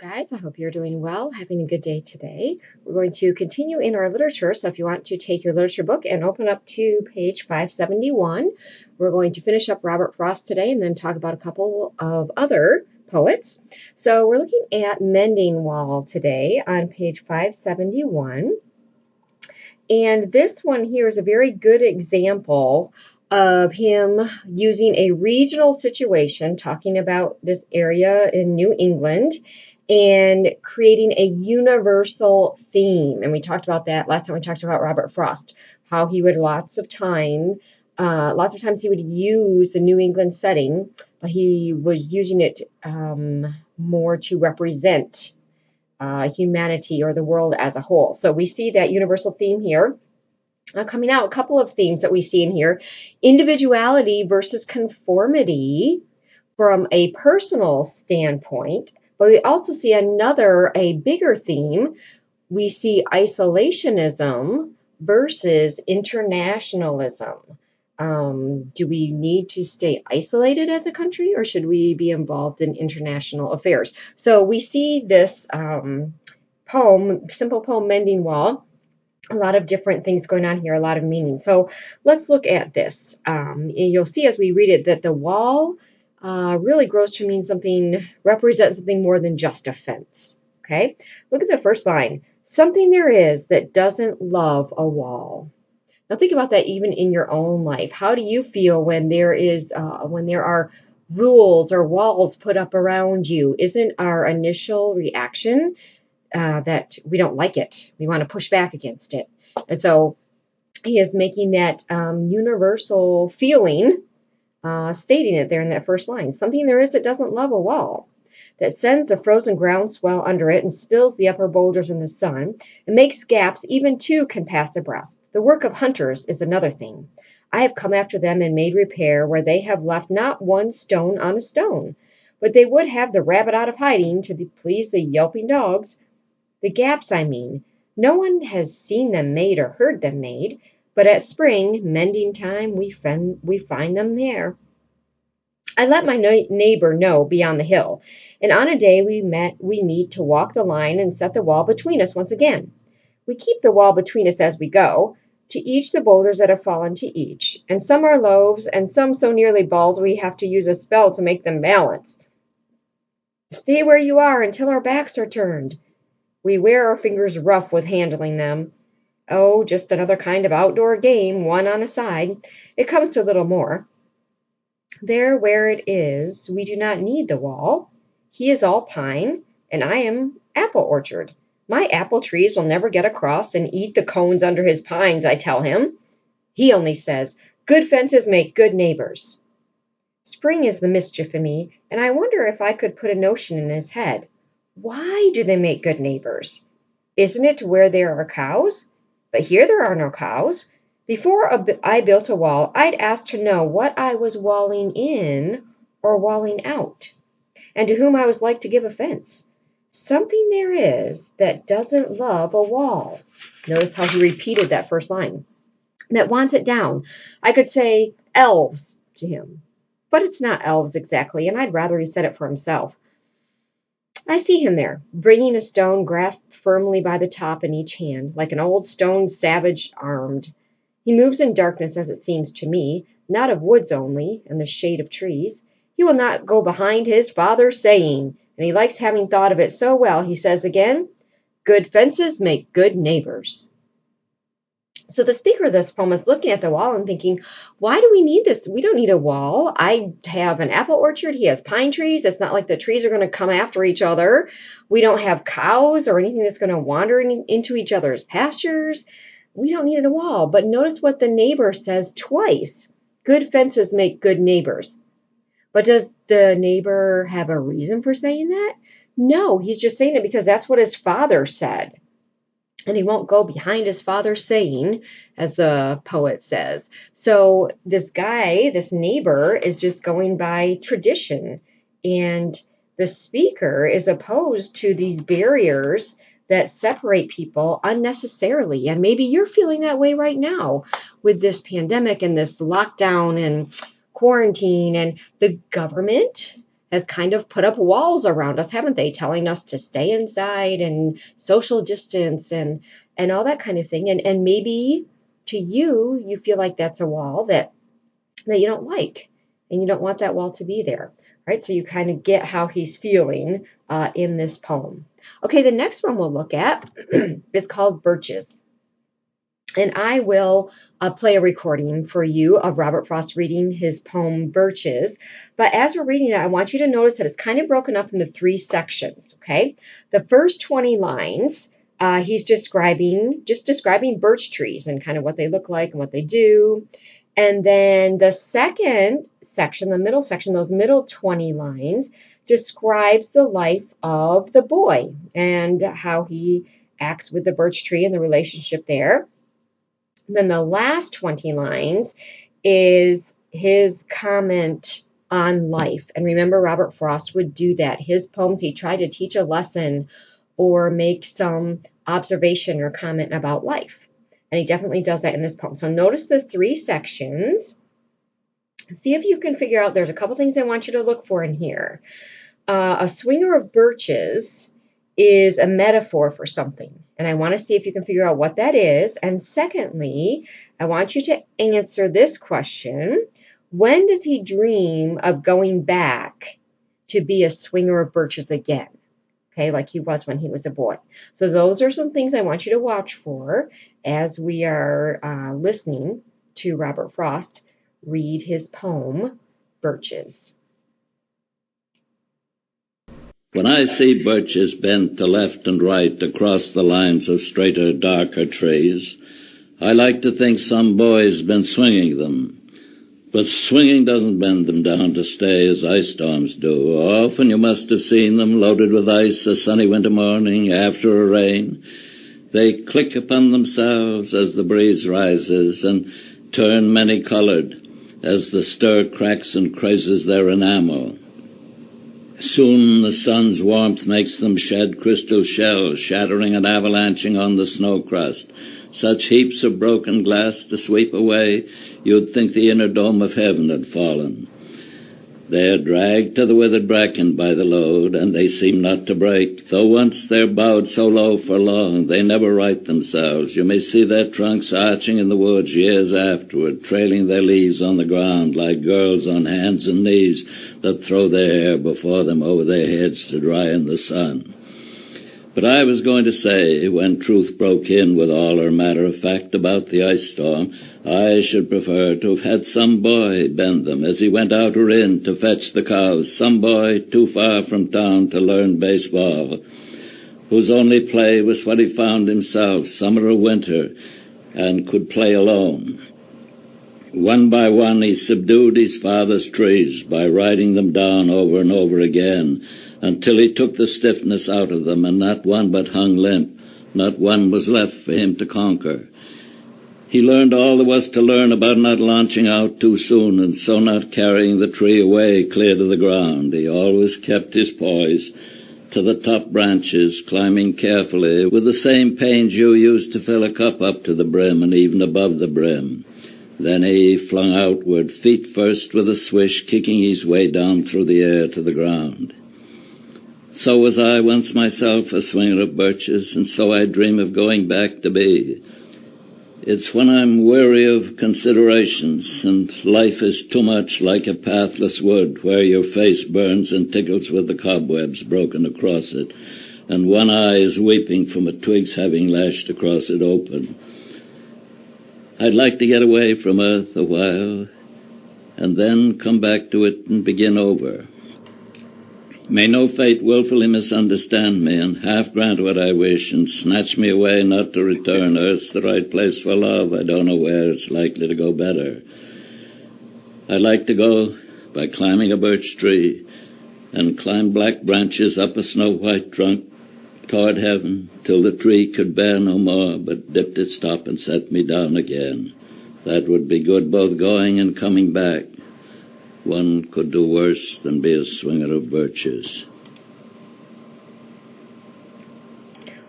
Guys? I hope you're doing well, having a good day today. We're going to continue in our literature. So if you want to take your literature book and open up to page 571, we're going to finish up Robert Frost today and then talk about a couple of other poets. So we're looking at Mending Wall today on page 571. And this one here is a very good example of him using a regional situation, talking about this area in New England, and creating a universal theme. And we talked about that last time we talked about Robert Frost, how he would lots of times he would use the New England setting, but he was using it more to represent humanity or the world as a whole. So we see that universal theme here. Coming out, a couple of themes that we see in here: individuality versus conformity from a personal standpoint. But we also see a bigger theme. We see isolationism versus internationalism. Do we need to stay isolated as a country, or should we be involved in international affairs? So we see this simple poem, Mending Wall, a lot of different things going on here, a lot of meaning. So let's look at this. You'll see as we read it that the wall really grows to mean represents something more than just a fence. Okay, look at the first line. Something there is that doesn't love a wall. Now think about that even in your own life. How do you feel when there are rules or walls put up around you? Isn't our initial reaction that we don't like it? We want to push back against it. And so he is making that universal feeling, stating it there in that first line. Something there is that doesn't love a wall, that sends the frozen ground swell under it and spills the upper boulders in the sun, and makes gaps even two can pass abreast. The work of hunters is another thing. I have come after them and made repair where they have left not one stone on a stone. But they would have the rabbit out of hiding to please the yelping dogs. The gaps, I mean. No one has seen them made or heard them made, but at spring, mending time, we find them there. I let my neighbor know beyond the hill, and on a day we meet to walk the line and set the wall between us once again. We keep the wall between us as we go, to each the boulders that have fallen to each, and some are loaves, and some so nearly balls we have to use a spell to make them balance. Stay where you are until our backs are turned. We wear our fingers rough with handling them. Oh, just another kind of outdoor game, one on a side. It comes to little more. There where it is, we do not need the wall. He is all pine, and I am apple orchard. My apple trees will never get across and eat the cones under his pines, I tell him. He only says, good fences make good neighbors. Spring is the mischief in me, and I wonder if I could put a notion in his head. Why do they make good neighbors? Isn't it where there are cows? But here there are no cows. Before I built a wall, I'd ask to know what I was walling in or walling out, and to whom I was like to give offense. Something there is that doesn't love a wall. Notice how he repeated that first line. That wants it down. I could say elves to him, but it's not elves exactly, and I'd rather he said it for himself. I see him there, bringing a stone grasped firmly by the top in each hand, like an old stone savage armed. He moves in darkness, as it seems to me, not of woods only, and the shade of trees. He will not go behind his father's saying, and he likes having thought of it so well, he says again, good fences make good neighbors. So the speaker of this poem is looking at the wall and thinking, why do we need this? We don't need a wall. I have an apple orchard. He has pine trees. It's not like the trees are going to come after each other. We don't have cows or anything that's going to wander into each other's pastures. We don't need a wall. But notice what the neighbor says twice. Good fences make good neighbors. But does the neighbor have a reason for saying that? No, he's just saying it because that's what his father said. And he won't go behind his father's saying, as the poet says. So this neighbor, is just going by tradition. And the speaker is opposed to these barriers that separate people unnecessarily. And maybe you're feeling that way right now with this pandemic and this lockdown and quarantine and the government has kind of put up walls around us, haven't they? Telling us to stay inside and social distance and all that kind of thing. And maybe to you, you feel like that's a wall that you don't like, and you don't want that wall to be there, right? So you kind of get how he's feeling in this poem. Okay, the next one we'll look at is called Birches. And I will play a recording for you of Robert Frost reading his poem Birches. But as we're reading it, I want you to notice that it's kind of broken up into 3 sections, okay? The first 20 lines, he's describing birch trees and kind of what they look like and what they do. And then the second section, the middle section, those middle 20 lines, describes the life of the boy and how he acts with the birch tree and the relationship there. Then the last 20 lines is his comment on life. And remember, Robert Frost would do that. His poems, he tried to teach a lesson or make some observation or comment about life. And he definitely does that in this poem. So notice the 3 sections. See if you can figure out, there's a couple things I want you to look for in here. A swinger of birches is a metaphor for something. And I want to see if you can figure out what that is. And secondly, I want you to answer this question. When does he dream of going back to be a swinger of birches again? Okay, like he was when he was a boy. So those are some things I want you to watch for as we are listening to Robert Frost read his poem, Birches. When I see birches bent to left and right across the lines of straighter, darker trees, I like to think some boy's been swinging them. But swinging doesn't bend them down to stay as ice storms do. Often you must have seen them loaded with ice a sunny winter morning after a rain. They click upon themselves as the breeze rises and turn many-colored as the stir cracks and crazes their enamel. Soon the sun's warmth makes them shed crystal shells, shattering and avalanching on the snow crust. Such heaps of broken glass to sweep away, you'd think the inner dome of heaven had fallen. They're dragged to the withered bracken by the load, and they seem not to break. Though once they're bowed so low for long, they never right themselves. You may see their trunks arching in the woods years afterward, trailing their leaves on the ground like girls on hands and knees that throw their hair before them over their heads to dry in the sun. But I was going to say, when truth broke in with all her matter of fact about the ice storm, I should prefer to have had some boy bend them as he went out or in to fetch the cows, some boy too far from town to learn baseball, whose only play was what he found himself, summer or winter, and could play alone. One by one he subdued his father's trees by riding them down over and over again, until he took the stiffness out of them, and not one but hung limp. Not one was left for him to conquer. He learned all there was to learn about not launching out too soon, and so not carrying the tree away clear to the ground. He always kept his poise to the top branches, climbing carefully, with the same pains you used to fill a cup up to the brim and even above the brim. Then he flung outward, feet first with a swish, kicking his way down through the air to the ground. So was I once myself a swinger of birches, and so I dream of going back to be. It's when I'm weary of considerations, and life is too much like a pathless wood where your face burns and tickles with the cobwebs broken across it, and one eye is weeping from a twig's having lashed across it open. I'd like to get away from earth a while, and then come back to it and begin over. May no fate willfully misunderstand me and half grant what I wish and snatch me away not to return. Earth's the right place for love. I don't know where it's likely to go better. I'd like to go by climbing a birch tree and climb black branches up a snow-white trunk toward heaven till the tree could bear no more, but dipped its top and set me down again. That would be good both going and coming back. One could do worse than be a swinger of birches.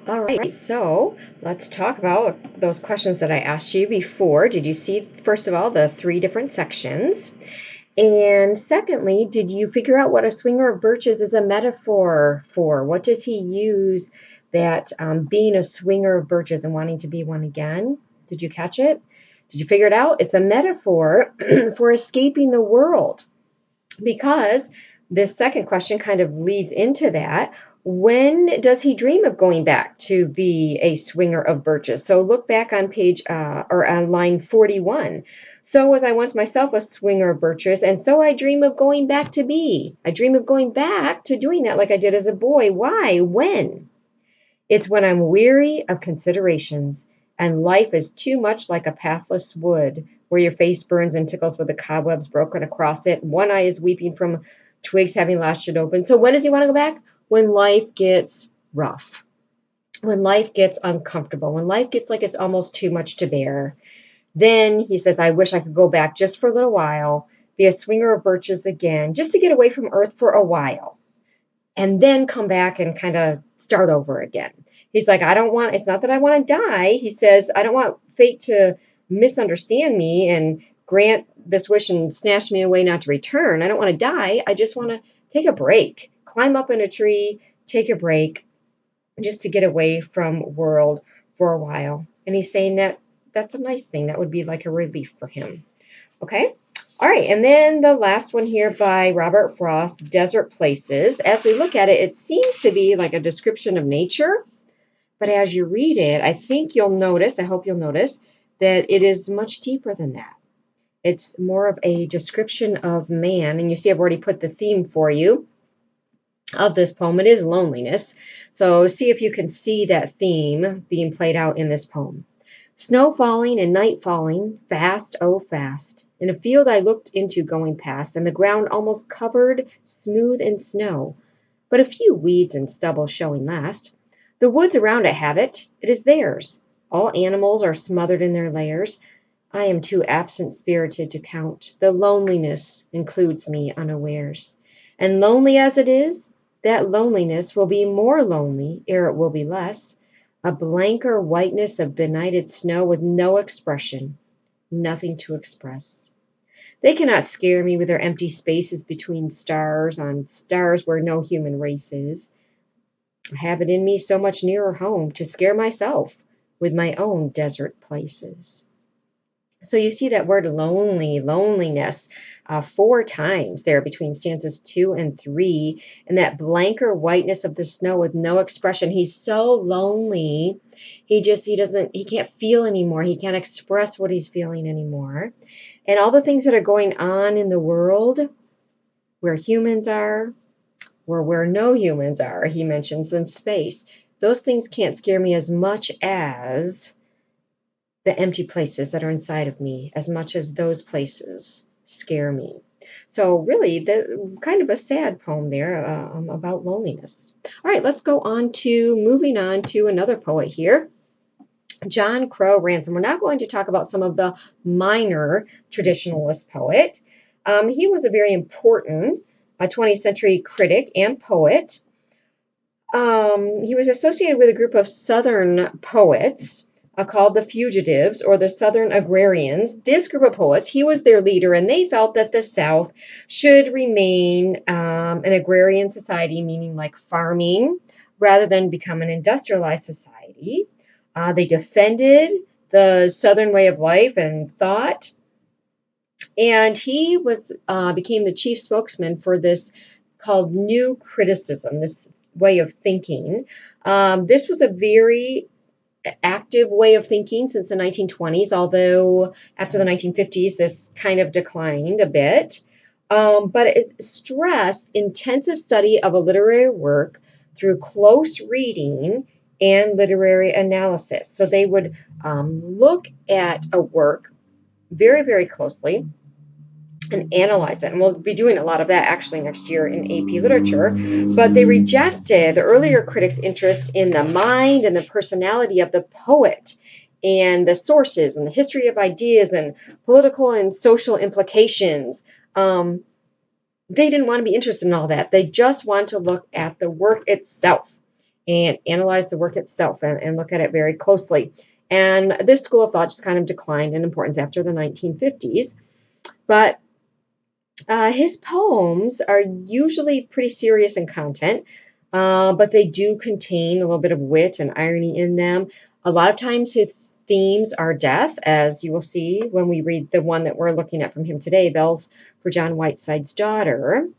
All right, so let's talk about those questions that I asked you before. Did you see, first of all, the 3 different sections? And secondly, did you figure out what a swinger of birches is a metaphor for? What does he use that being a swinger of birches and wanting to be one again? Did you catch it? Did you figure it out? It's a metaphor for escaping the world, because this second question kind of leads into that. When does he dream of going back to be a swinger of birches? So look back on page or on line 41. So was I once myself a swinger of birches, and so I dream of going back to be. I dream of going back to doing that like I did as a boy. Why? When? It's when I'm weary of considerations, and life is too much like a pathless wood, where your face burns and tickles with the cobwebs broken across it. One eye is weeping from twigs having lashed it open. So when does he want to go back? When life gets rough, when life gets uncomfortable, when life gets like it's almost too much to bear. Then he says, I wish I could go back just for a little while, be a swinger of birches again, just to get away from earth for a while, and then come back and kind of start over again. He's like, I don't want, it's not that I want to die. He says, I don't want fate to misunderstand me and grant this wish and snatch me away not to return. I don't want to die. I just want to take a break, climb up in a tree, take a break, just to get away from world for a while. And he's saying that that's a nice thing. That would be like a relief for him. Okay. All right. And then the last one here by Robert Frost, Desert Places. As we look at it, it seems to be like a description of nature. But as you read it, I think you'll notice, I hope you'll notice, that it is much deeper than that. It's more of a description of man. And you see, I've already put the theme for you of this poem. It is loneliness. So see if you can see that theme being played out in this poem. Snow falling and night falling, fast, oh fast. In a field I looked into going past, and the ground almost covered smooth in snow, but a few weeds and stubble showing last. The woods around it have it, it is theirs. All animals are smothered in their lairs. I am too absent-spirited to count. The loneliness includes me unawares. And lonely as it is, that loneliness will be more lonely ere it will be less. A blanker whiteness of benighted snow with no expression, nothing to express. They cannot scare me with their empty spaces between stars, on stars where no human race is. I have it in me so much nearer home to scare myself with my own desert places. So you see that word lonely, loneliness, 4 times there between stanzas 2 and 3, and that blanker whiteness of the snow with no expression. He's so lonely. He can't feel anymore. He can't express what he's feeling anymore. And all the things that are going on in the world, where humans are, or where no humans are, he mentions in space, those things can't scare me as much as the empty places that are inside of me, as much as those places scare me. So really, the kind of a sad poem there about loneliness. All right, let's go on to moving on to another poet here, John Crow Ransom. We're now going to talk about some of the minor traditionalist poet. He was a very important 20th century critic and poet. He was associated with a group of Southern poets called the Fugitives, or the Southern Agrarians. This group of poets, he was their leader, and they felt that the South should remain an agrarian society, meaning like farming, rather than become an industrialized society. They defended the Southern way of life and thought, and he became the chief spokesman for this called New Criticism, this way of thinking. This was a very active way of thinking since the 1920s, although after the 1950s, this kind of declined a bit. But it stressed intensive study of a literary work through close reading and literary analysis. So they would look at a work very, very closely and analyze it. And we'll be doing a lot of that actually next year in AP Literature. But they rejected the earlier critics' interest in the mind and the personality of the poet and the sources and the history of ideas and political and social implications. They didn't want to be interested in all that. They just want to look at the work itself and analyze the work itself and look at it very closely. And this school of thought just kind of declined in importance after the 1950s. But His poems are usually pretty serious in content, but they do contain a little bit of wit and irony in them. A lot of times his themes are death, as you will see when we read the one that we're looking at from him today, Bells for John Whiteside's Daughter.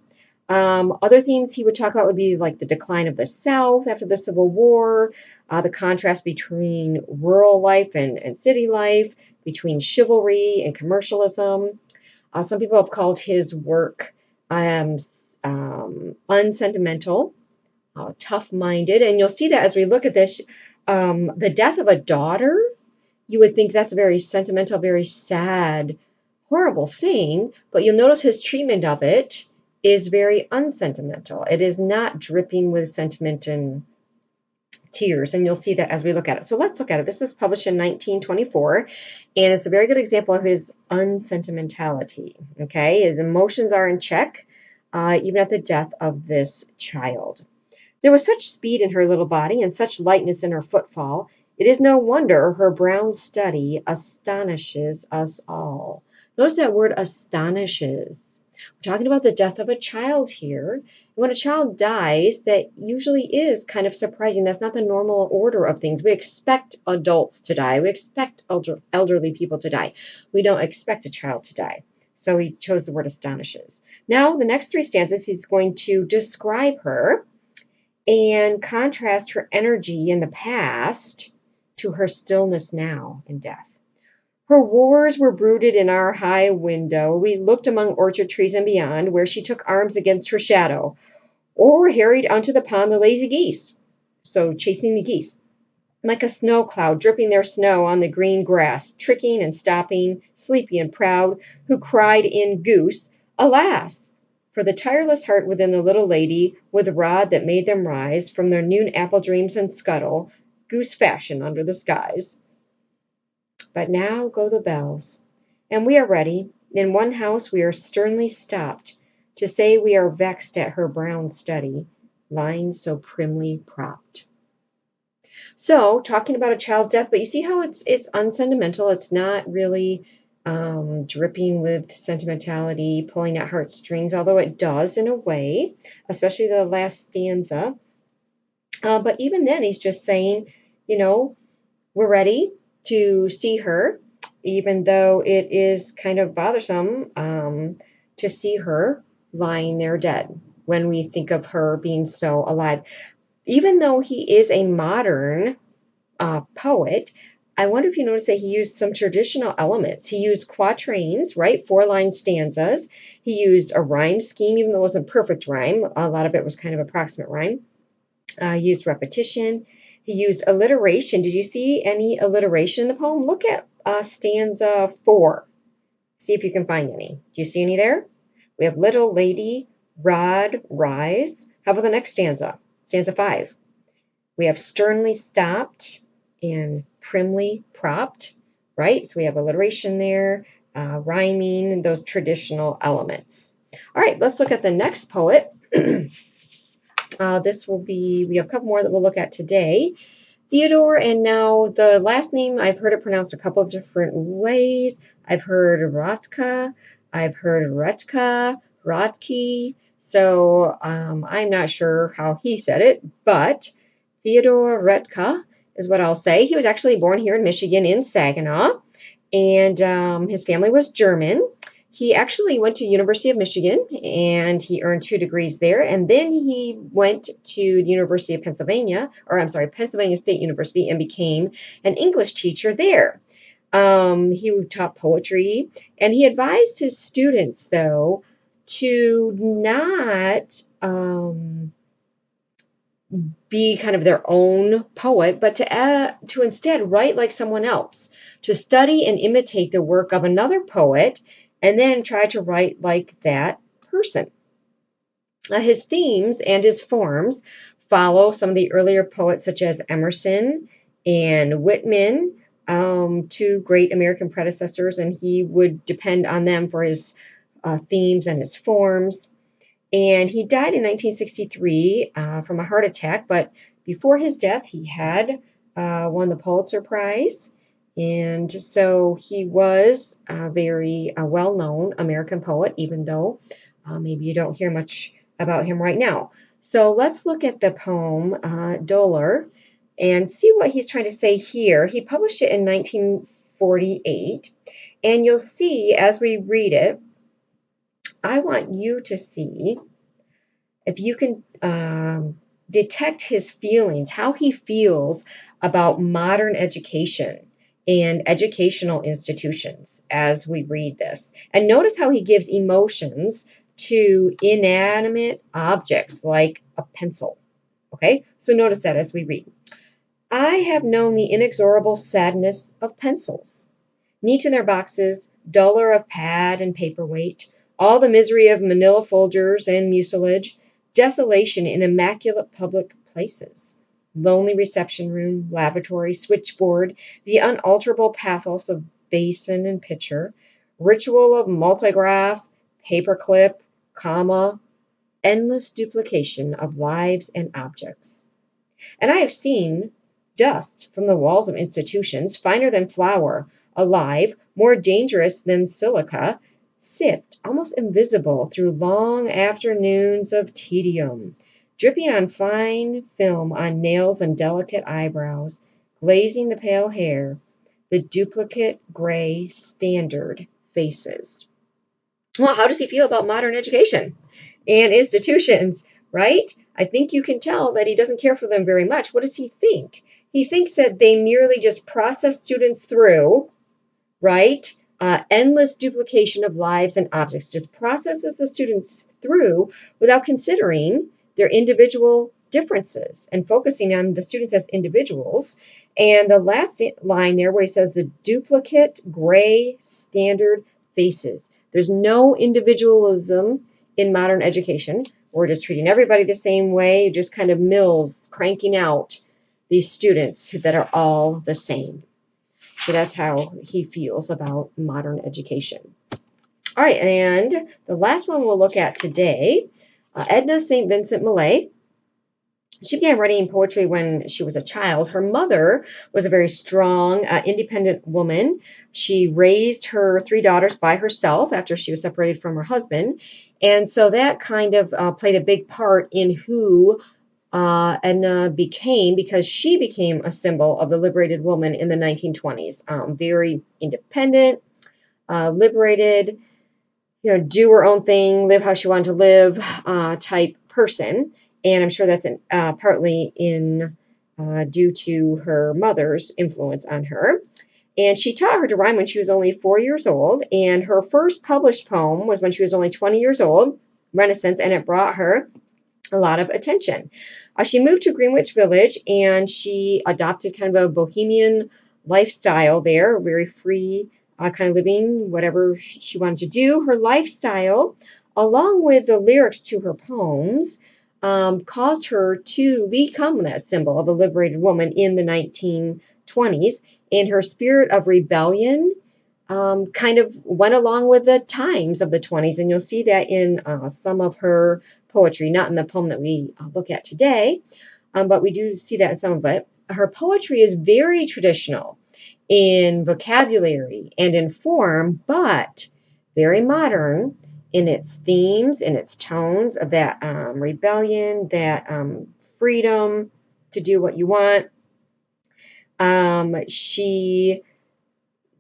Other themes he would talk about would be like the decline of the South after the Civil War, the contrast between rural life and city life, between chivalry and commercialism. Some people have called his work unsentimental, tough minded. And you'll see that as we look at this, the death of a daughter, you would think that's a very sentimental, very sad, horrible thing. But you'll notice his treatment of it is very unsentimental. It is not dripping with sentiment and tears, and you'll see that as we look at it. So let's look at it. This was published in 1924, and it's a very good example of his unsentimentality. Okay, his emotions are in check, even at the death of this child. There was such speed in her little body and such lightness in her footfall. It is no wonder her brown study astonishes us all. Notice that word astonishes. We're talking about the death of a child here. When a child dies, that usually is kind of surprising. That's not the normal order of things. We expect adults to die. We expect elderly people to die. We don't expect a child to die. So he chose the word astonishes. Now, the next three stanzas, he's going to describe her and contrast her energy in the past to her stillness now in death. Her wars were brooded in our high window. We looked among orchard trees and beyond, where she took arms against her shadow, or harried onto the pond the lazy geese. So chasing the geese, like a snow cloud, dripping their snow on the green grass, tricking and stopping, sleepy and proud, who cried in goose, alas! For the tireless heart within the little lady, with the rod that made them rise from their noon apple dreams and scuttle, goose fashion under the skies. But now go the bells, and we are ready. In one house we are sternly stopped to say we are vexed at her brown study, lying so primly propped. So, talking about a child's death, but you see how it's unsentimental. It's not really dripping with sentimentality, pulling at heartstrings, although it does in a way, especially the last stanza. But even then, he's just saying, you know, we're ready to see her, even though it is kind of bothersome to see her lying there dead when we think of her being so alive. Even though he is a modern poet, I wonder if you notice that he used some traditional elements. He used quatrains, right? 4-line stanzas. He used a rhyme scheme, even though it wasn't perfect rhyme. A lot of it was kind of approximate rhyme. He used repetition. He used alliteration. Did you see any alliteration in the poem? Look at stanza 4. See if you can find any. Do you see any there? We have little lady, rod, rise. How about the next stanza? Stanza 5. We have sternly stopped and primly propped, right? So we have alliteration there, rhyming, those traditional elements. All right, let's look at the next poet. This will be, we have a couple more that we'll look at today. Theodore, and now the last name, I've heard it pronounced a couple of different ways. I've heard Roethke, I've heard Roethke. So I'm not sure how he said it, but Theodore Roethke is what I'll say. He was actually born here in Michigan in Saginaw, and his family was German. He actually went to University of Michigan and he earned 2 degrees there. And then he went to the University of Pennsylvania, or I'm sorry, Pennsylvania State University, and became an English teacher there. He taught poetry, and he advised his students, though, to not be kind of their own poet, but to instead write like someone else, to study and imitate the work of another poet, and then try to write like that person. His themes and his forms follow some of the earlier poets, such as Emerson and Whitman, 2 great American predecessors, and he would depend on them for his themes and his forms. And he died in 1963 from a heart attack. But before his death, he had won the Pulitzer Prize. And so he was a very well-known American poet, even though maybe you don't hear much about him right now. So let's look at the poem Dollar and see what he's trying to say here. He published it in 1948, and you'll see as we read it, I want you to see if you can detect his feelings, how he feels about modern education and educational institutions as we read this. And notice how he gives emotions to inanimate objects like a pencil. Okay, so notice that as we read. I have known the inexorable sadness of pencils, neat in their boxes, duller of pad and paperweight, all the misery of manila folders and mucilage, desolation in immaculate public places, lonely reception room, lavatory, switchboard, the unalterable pathos of basin and pitcher, ritual of multigraph, paperclip, comma, endless duplication of lives and objects. And I have seen dust from the walls of institutions, finer than flour, alive, more dangerous than silica, sift, almost invisible, through long afternoons of tedium, dripping on fine film on nails and delicate eyebrows, glazing the pale hair, the duplicate gray standard faces. Well, how does he feel about modern education and institutions, right? I think you can tell that he doesn't care for them very much. What does he think? He thinks that they merely just process students through, right? Endless duplication of lives and objects just processes the students through without considering their individual differences and focusing on the students as individuals. And the last line there where he says the duplicate gray standard faces. There's no individualism in modern education. We're just treating everybody the same way, just kind of mills cranking out these students that are all the same. So that's how he feels about modern education. All right, and the last one we'll look at today, Edna St. Vincent Millay. She began writing poetry when she was a child. Her mother was a very strong, independent woman. She raised her three daughters by herself after she was separated from her husband. And so that kind of played a big part in who Edna became, because she became a symbol of the liberated woman in the 1920s. Very independent, liberated, do her own thing, live how she wanted to live type person. And I'm sure that's partly in due to her mother's influence on her. And she taught her to rhyme when she was only 4 years old. And her first published poem was when she was only 20 years old, Renaissance, and it brought her a lot of attention. She moved to Greenwich Village and she adopted kind of a bohemian lifestyle there, very free kind of living, whatever she wanted to do. Her lifestyle, along with the lyrics to her poems, caused her to become that symbol of a liberated woman in the 1920s. And her spirit of rebellion kind of went along with the times of the 20s. And you'll see that in some of her poetry, not in the poem that we look at today, but we do see that in some of it. Her poetry is very traditional in vocabulary and in form, but very modern in its themes, in its tones of that rebellion, that freedom to do what you want.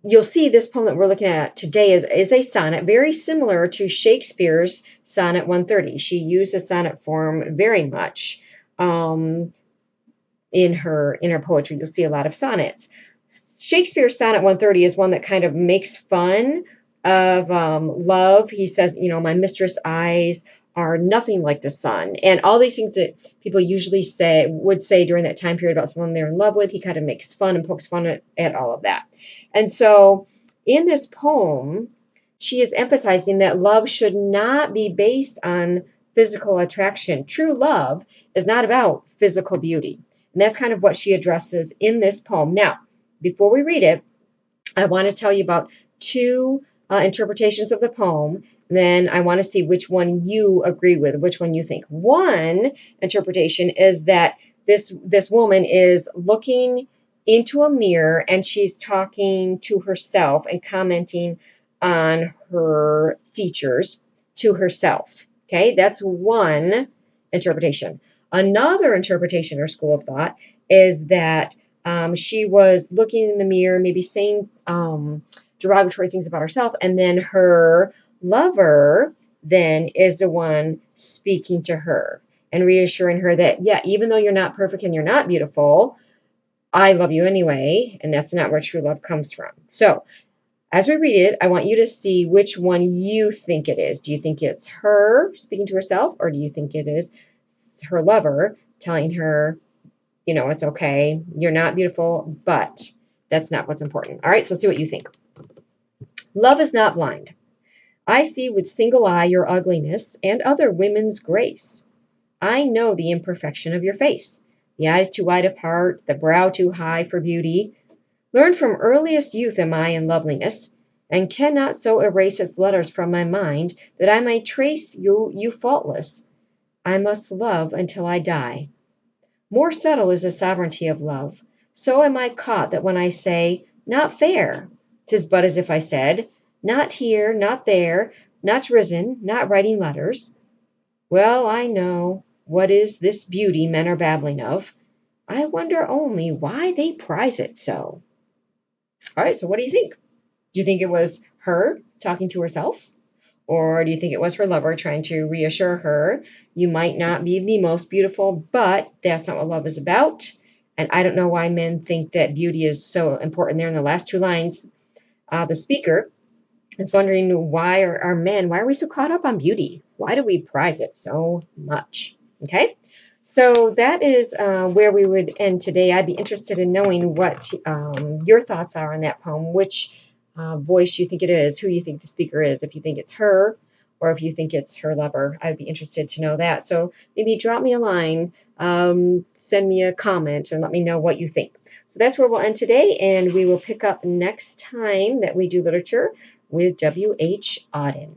You'll see this poem that we're looking at today is a sonnet, very similar to Shakespeare's Sonnet 130. She used a sonnet form very much in her poetry. You'll see a lot of sonnets. Shakespeare's Sonnet 130 is one that kind of makes fun of love. He says, my mistress' eyes are nothing like the sun, and all these things that people usually would say during that time period about someone they're in love with. He kind of makes fun and pokes fun at all of that. And so in this poem, she is emphasizing that love should not be based on physical attraction. True love is not about physical beauty. And that's kind of what she addresses in this poem. Now, before we read it, I want to tell you about two interpretations of the poem. Then I want to see which one you agree with, which one you think. One interpretation is that this woman is looking into a mirror and she's talking to herself and commenting on her features to herself. Okay, that's one interpretation. Another interpretation or school of thought is that she was looking in the mirror, maybe saying derogatory things about herself, and then her lover then is the one speaking to her and reassuring her that, yeah, even though you're not perfect and you're not beautiful, I love you anyway, and that's not where true love comes from. So, as we read it, I want you to see which one you think it is. Do you think it's her speaking to herself, or do you think it is her lover telling her, it's okay, you're not beautiful, but that's not what's important? All right, so see what you think. Love is not blind. I see with single eye your ugliness and other women's grace. I know the imperfection of your face, the eyes too wide apart, the brow too high for beauty. Learned from earliest youth am I in loveliness, and cannot so erase its letters from my mind that I may trace you faultless. I must love until I die. More subtle is the sovereignty of love. So am I caught that when I say, not fair, 'tis but as if I said, not here, not there, not risen, not writing letters. Well, I know what is this beauty men are babbling of. I wonder only why they prize it so. All right, so what do you think? Do you think it was her talking to herself? Or do you think it was her lover trying to reassure her, you might not be the most beautiful, but that's not what love is about? And I don't know why men think that beauty is so important there in the last two lines. The speaker is wondering why are we so caught up on beauty? Why do we prize it so much? Okay. So that is where we would end today. I'd be interested in knowing what your thoughts are on that poem, which voice you think it is, who you think the speaker is, if you think it's her or if you think it's her lover. I'd be interested to know that. So maybe drop me a line, send me a comment, and let me know what you think. So that's where we'll end today, and we will pick up next time that we do literature with W.H. Auden.